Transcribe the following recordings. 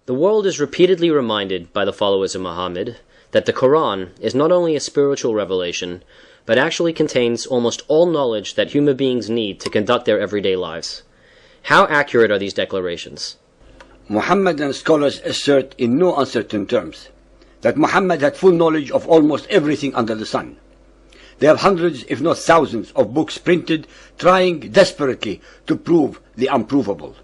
The world is repeatedly reminded by the followers of Muhammad that the Quran is not only a spiritual revelation, but actually contains almost all knowledge that human beings need to conduct their everyday lives. How accurate are these declarations? Muhammadan scholars assert in no uncertain terms that Muhammad had full knowledge of almost everything under the sun. They have hundreds, if not thousands, of books printed, trying desperately to prove the unprovable.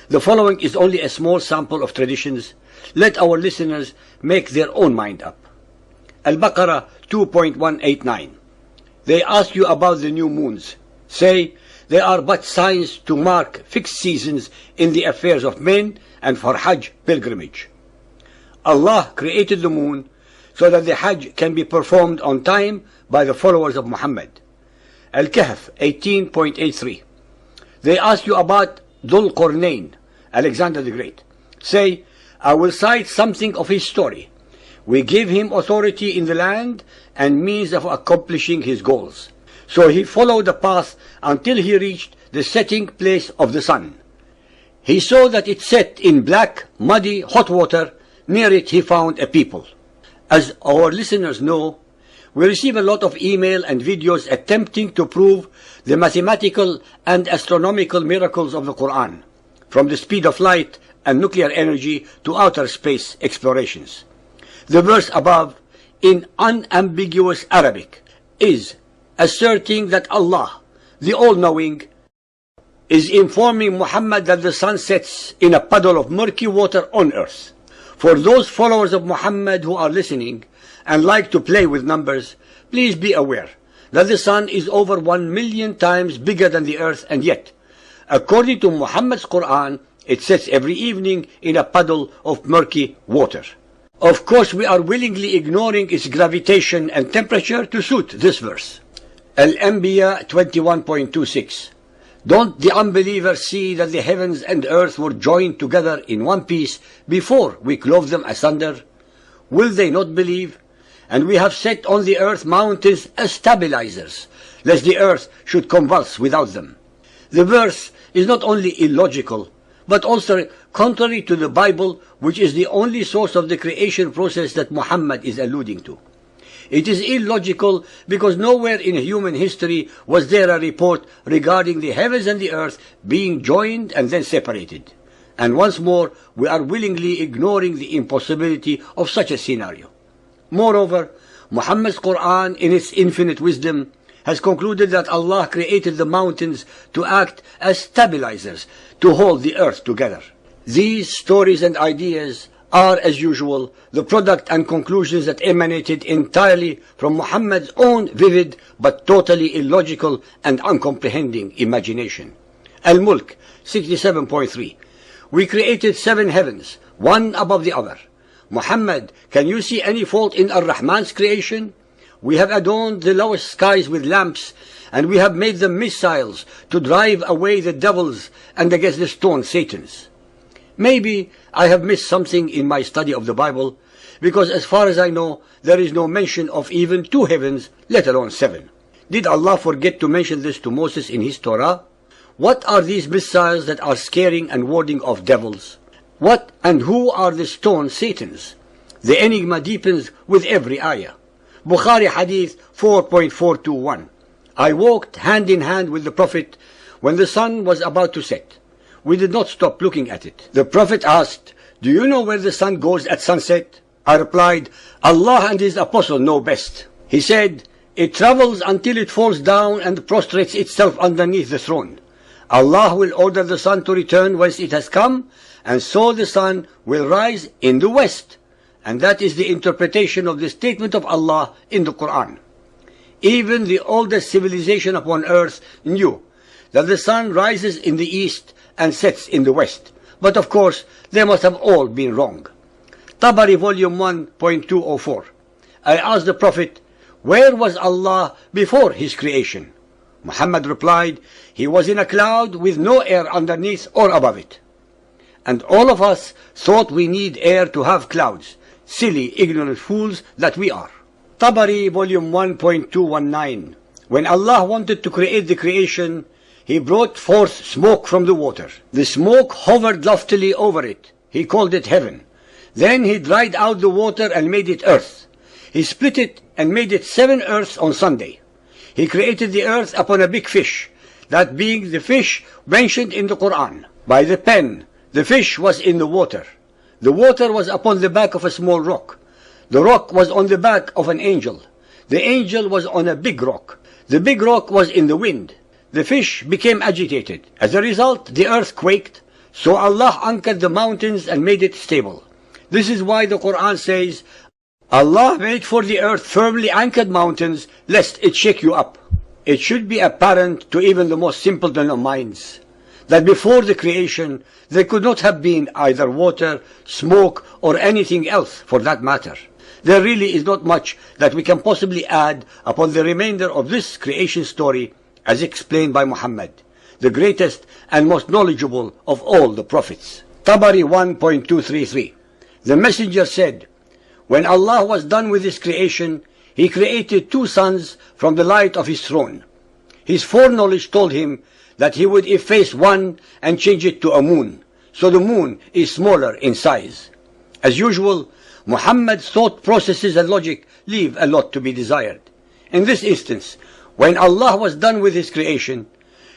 The following is only a small sample of traditions. Let our listeners make their own mind up. Al-Baqarah 2.189. They ask you about the new moons. Say, they are but signs to mark fixed seasons in the affairs of men and for Hajj pilgrimage. Allah created the moon so that the Hajj can be performed on time by the followers of Muhammad. Al-Kahf 18.83. They ask you about Dhul Qarnayn, Alexander the Great. Say, I will cite something of his story. We gave him authority in the land and means of accomplishing his goals. So he followed the path until he reached the setting place of the sun. He saw that it set in black, muddy, hot water. Near it he found a people. As our listeners know, we receive a lot of email and videos attempting to prove the mathematical and astronomical miracles of the Quran, from the speed of light and nuclear energy to outer space explorations. The verse above, in unambiguous Arabic, is asserting that Allah, the All-Knowing, is informing Muhammad that the sun sets in a puddle of murky water on earth. For those followers of Muhammad who are listening and like to play with numbers, please be aware that the sun is over 1 million times bigger than the earth, and yet, according to Muhammad's Quran, it sets every evening in a puddle of murky water. Of course, we are willingly ignoring its gravitation and temperature to suit this verse. Al-Anbiya 21.26. Don't the unbelievers see that the heavens and earth were joined together in one piece before we clove them asunder? Will they not believe? And we have set on the earth mountains as stabilizers, lest the earth should convulse without them. The verse is not only illogical, but also contrary to the Bible, which is the only source of the creation process that Muhammad is alluding to. It is illogical because nowhere in human history was there a report regarding the heavens and the earth being joined and then separated. And once more, we are willingly ignoring the impossibility of such a scenario. Moreover, Muhammad's Quran, in its infinite wisdom, has concluded that Allah created the mountains to act as stabilizers to hold the earth together. These stories and ideas are, as usual, the product and conclusions that emanated entirely from Muhammad's own vivid but totally illogical and uncomprehending imagination. Al-Mulk 67.3. We created 7 heavens, one above the other. Muhammad, can you see any fault in Ar-Rahman's creation? We have adorned the lowest skies with lamps, and we have made them missiles to drive away the devils and against the stone Satans. Maybe I have missed something in my study of the Bible, because as far as I know, there is no mention of even 2 heavens, let alone 7. Did Allah forget to mention this to Moses in his Torah? What are these missiles that are scaring and warding off devils? What and who are the stone Satans? The enigma deepens with every ayah. Bukhari Hadith 4.421. I walked hand in hand with the Prophet when the sun was about to set. We did not stop looking at it. The Prophet asked, do you know where the sun goes at sunset? I replied, Allah and His Apostle know best. He said, it travels until it falls down and prostrates itself underneath the throne. Allah will order the sun to return whence it has come, and so the sun will rise in the west. And that is the interpretation of the statement of Allah in the Quran. Even the oldest civilization upon earth knew that the sun rises in the east and sets in the west. But of course, they must have all been wrong. Tabari volume 1.204. I asked the Prophet, where was Allah before his creation? Muhammad replied, he was in a cloud with no air underneath or above it. And all of us thought we need air to have clouds. Silly, ignorant fools that we are. Tabari volume 1.219. When Allah wanted to create the creation, He brought forth smoke from the water. The smoke hovered loftily over it, He called it heaven. Then he dried out the water and made it earth. He split it and made it 7 earths on Sunday. He created the earth upon a big fish, that being the fish mentioned in the Quran. By the pen, the fish was in the water. The water was upon the back of a small rock. The rock was on the back of an angel. The angel was on a big rock. The big rock was in the wind. The fish became agitated. As a result, the earth quaked. So Allah anchored the mountains and made it stable. This is why the Quran says, Allah made for the earth firmly anchored mountains, lest it shake you up. It should be apparent to even the most simpleton of minds that before the creation there could not have been either water, smoke, or anything else for that matter. There really is not much that we can possibly add upon the remainder of this creation story as explained by Muhammad, the greatest and most knowledgeable of all the prophets. Tabari 1.233. The messenger said, when Allah was done with his creation, he created 2 suns from the light of his throne. His foreknowledge told him that he would efface one and change it to a moon, so the moon is smaller in size. As usual, Muhammad's thought processes and logic leave a lot to be desired. In this instance, when Allah was done with his creation,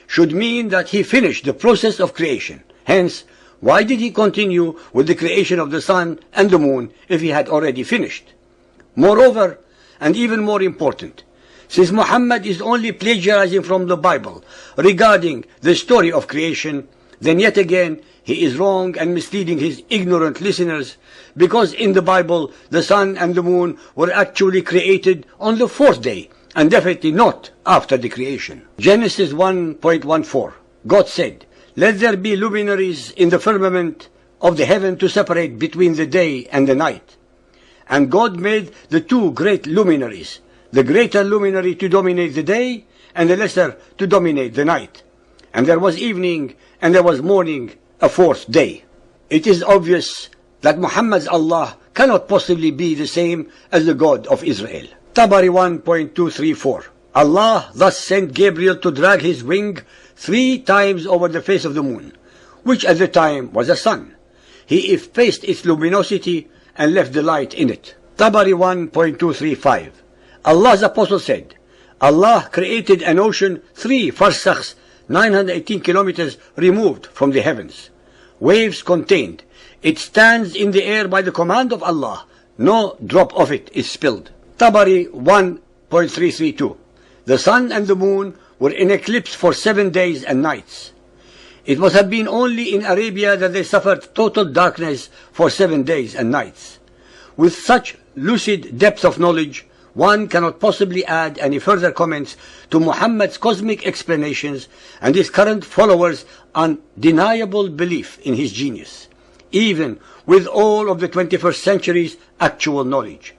should mean that he finished the process of creation. Hence, why did he continue with the creation of the sun and the moon if he had already finished? Moreover, and even more important, since Muhammad is only plagiarizing from the Bible regarding the story of creation, then yet again he is wrong and misleading his ignorant listeners, because in the Bible the sun and the moon were actually created on the 4th day, and definitely not after the creation. Genesis 1.14. God said, let there be luminaries in the firmament of the heaven to separate between the day and the night. And God made the 2 great luminaries, the greater luminary to dominate the day, and the lesser to dominate the night. And there was evening, and there was morning, a 4th day. It is obvious that Muhammad's Allah cannot possibly be the same as the God of Israel. Tabari 1.234. Allah thus sent Gabriel to drag his wing 3 times over the face of the moon, which at the time was a sun. He effaced its luminosity and left the light in it. Tabari 1.235. Allah's apostle said, Allah created an ocean 3 farsakhs, 918 kilometers removed from the heavens. Waves contained. It stands in the air by the command of Allah. No drop of it is spilled. Tabari 1.332. The sun and the moon were in eclipse for 7 days and nights. It must have been only in Arabia that they suffered total darkness for 7 days and nights. With such lucid depth of knowledge, one cannot possibly add any further comments to Muhammad's cosmic explanations and his current followers' undeniable belief in his genius, even with all of the 21st century's actual knowledge.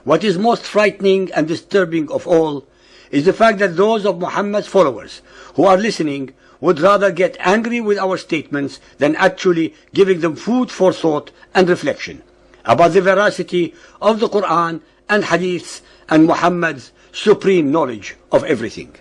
What is most frightening and disturbing of all is the fact that those of Muhammad's followers who are listening would rather get angry with our statements than actually giving them food for thought and reflection about the veracity of the Quran and Hadiths and Muhammad's supreme knowledge of everything.